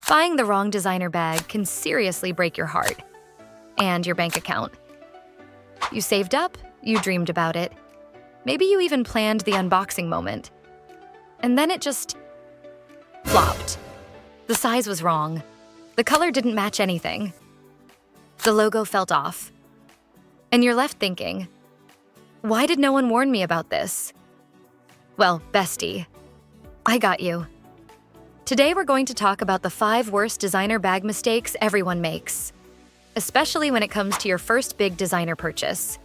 Buying the wrong designer bag can seriously break your heart and your bank account. You saved up, you dreamed about it. Maybe you even planned the unboxing moment. And then it just flopped. The size was wrong. The color didn't match anything. The logo felt off. And you're left thinking, why did no one warn me about this? Well, bestie, I got you. Today we're going to talk about the 5 worst designer bag mistakes everyone makes, especially when it comes to your first big designer purchase.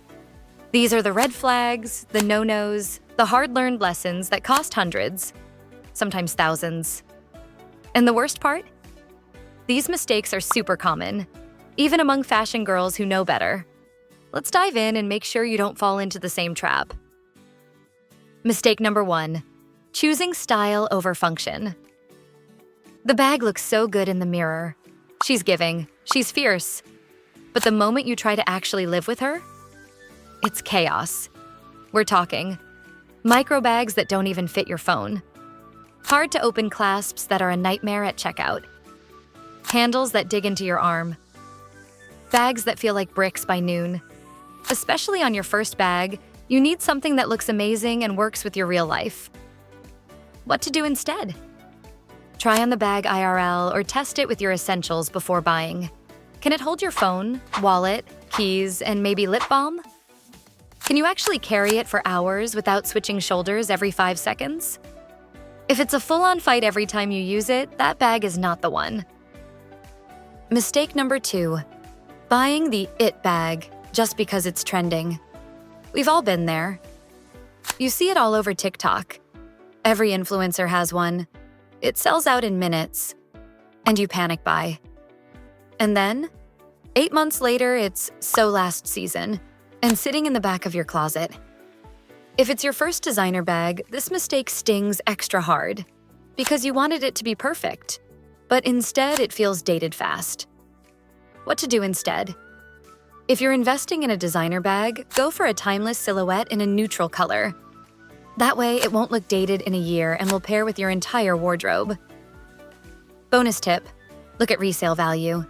These are the red flags, the no-nos, the hard-learned lessons that cost hundreds, sometimes thousands. And the worst part? These mistakes are super common, even among fashion girls who know better. Let's dive in and make sure you don't fall into the same trap. Mistake number 1, choosing style over function. The bag looks so good in the mirror. She's giving, she's fierce. But the moment you try to actually live with her, it's chaos. We're talking micro bags that don't even fit your phone, hard to open clasps that are a nightmare at checkout, handles that dig into your arm, bags that feel like bricks by noon. Especially on your first bag, you need something that looks amazing and works with your real life. What to do instead? Try on the bag IRL or test it with your essentials before buying. Can it hold your phone, wallet, keys, and maybe lip balm? Can you actually carry it for hours without switching shoulders every 5 seconds? If it's a full-on fight every time you use it, that bag is not the one. Mistake number 2, buying the it bag just because it's trending. We've all been there. You see it all over TikTok. Every influencer has one. It sells out in minutes, and you panic buy. And then, 8 months later, it's so last season, and sitting in the back of your closet. If it's your first designer bag, this mistake stings extra hard, because you wanted it to be perfect, but instead it feels dated fast. What to do instead? If you're investing in a designer bag, go for a timeless silhouette in a neutral color. That way, it won't look dated in a year and will pair with your entire wardrobe. Bonus tip, look at resale value.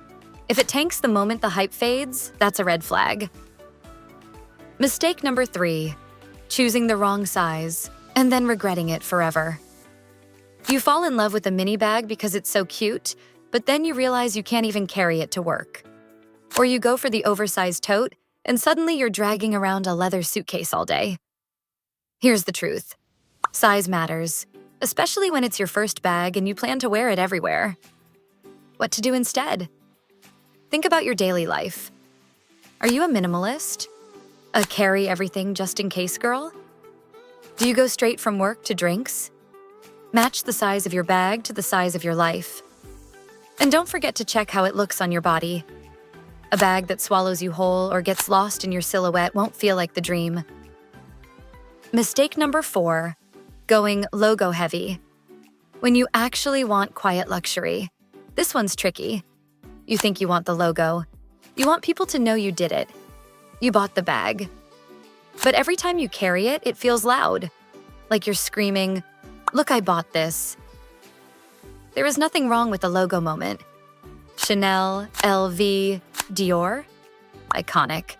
If it tanks the moment the hype fades, that's a red flag. Mistake number 3, choosing the wrong size and then regretting it forever. You fall in love with a mini bag because it's so cute, but then you realize you can't even carry it to work. Or you go for the oversized tote, and suddenly you're dragging around a leather suitcase all day. Here's the truth. Size matters, especially when it's your first bag and you plan to wear it everywhere. What to do instead? Think about your daily life. Are you a minimalist? A carry everything just in case girl? Do you go straight from work to drinks? Match the size of your bag to the size of your life. And don't forget to check how it looks on your body. A bag that swallows you whole or gets lost in your silhouette won't feel like the dream. Mistake number 4, going logo heavy. When you actually want quiet luxury. This one's tricky. You think you want the logo. You want people to know you did it. You bought the bag. But every time you carry it, it feels loud. Like you're screaming, "Look, I bought this." There is nothing wrong with the logo moment. Chanel, LV, Dior? Iconic.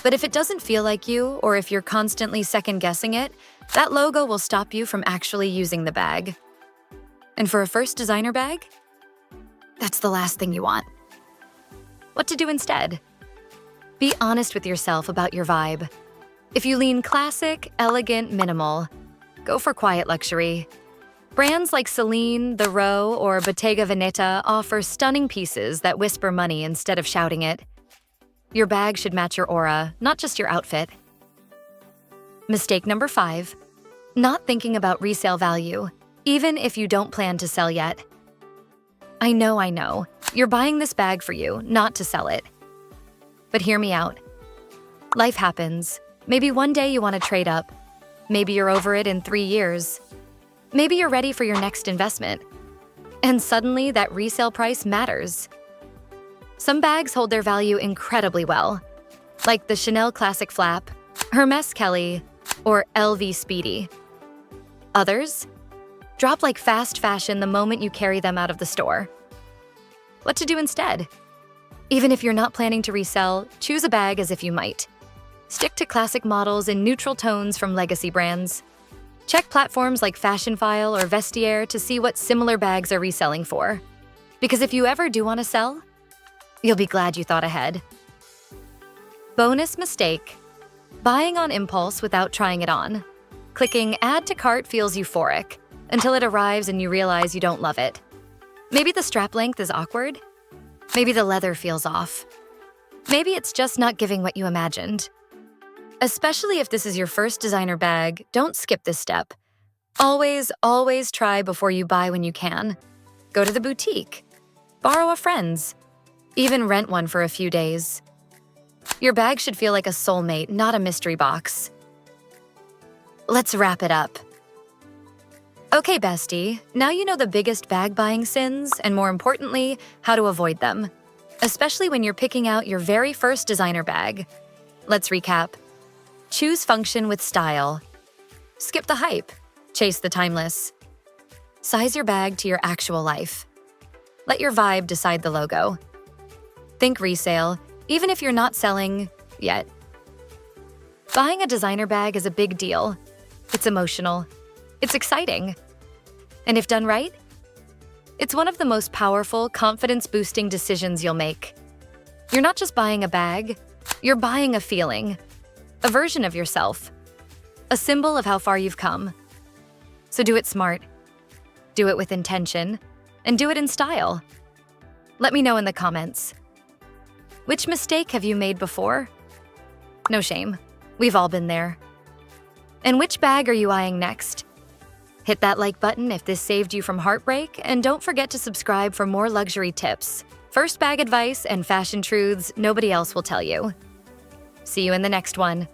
But if it doesn't feel like you, or if you're constantly second-guessing it, that logo will stop you from actually using the bag. And for a first designer bag, that's the last thing you want. What to do instead? Be honest with yourself about your vibe. If you lean classic, elegant, minimal, go for quiet luxury. Brands like Celine, The Row, or Bottega Veneta offer stunning pieces that whisper money instead of shouting it. Your bag should match your aura, not just your outfit. Mistake number 5, not thinking about resale value, even if you don't plan to sell yet. I know, you're buying this bag for you, not to sell it. But hear me out. Life happens. Maybe one day you want to trade up. Maybe you're over it in 3 years. Maybe you're ready for your next investment. And suddenly that resale price matters. Some bags hold their value incredibly well, like the Chanel Classic Flap, Hermes Kelly, or LV Speedy. Others drop like fast fashion the moment you carry them out of the store. what to do instead. Even if you're not planning to resell, choose a bag as if you might. Stick to classic models in neutral tones from legacy brands. Check platforms like Fashionphile or Vestiaire to see what similar bags are reselling for. Because if you ever do want to sell, you'll be glad you thought ahead. Bonus mistake: buying on impulse without trying it on. Clicking Add to Cart feels euphoric until it arrives and you realize you don't love it. Maybe the strap length is awkward. Maybe the leather feels off. Maybe it's just not giving what you imagined. Especially if this is your first designer bag, don't skip this step. Always try before you buy when you can. Go to the boutique. Borrow a friend's. Even rent one for a few days. Your bag should feel like a soulmate, not a mystery box. Let's wrap it up. Okay, bestie, now you know the biggest bag buying sins and, more importantly, how to avoid them, especially when you're picking out your very first designer bag. Let's recap. Choose function with style. Skip the hype. Chase the timeless. Size your bag to your actual life. Let your vibe decide the logo. Think resale, even if you're not selling yet. Buying a designer bag is a big deal. It's emotional. It's exciting. And if done right, it's one of the most powerful, confidence-boosting decisions you'll make. You're not just buying a bag, you're buying a feeling, a version of yourself, a symbol of how far you've come. So do it smart, do it with intention, and do it in style. Let me know in the comments. Which mistake have you made before? No shame. We've all been there. And which bag are you eyeing next? Hit that like button if this saved you from heartbreak, and don't forget to subscribe for more luxury tips, first bag advice, and fashion truths nobody else will tell you. See you in the next one.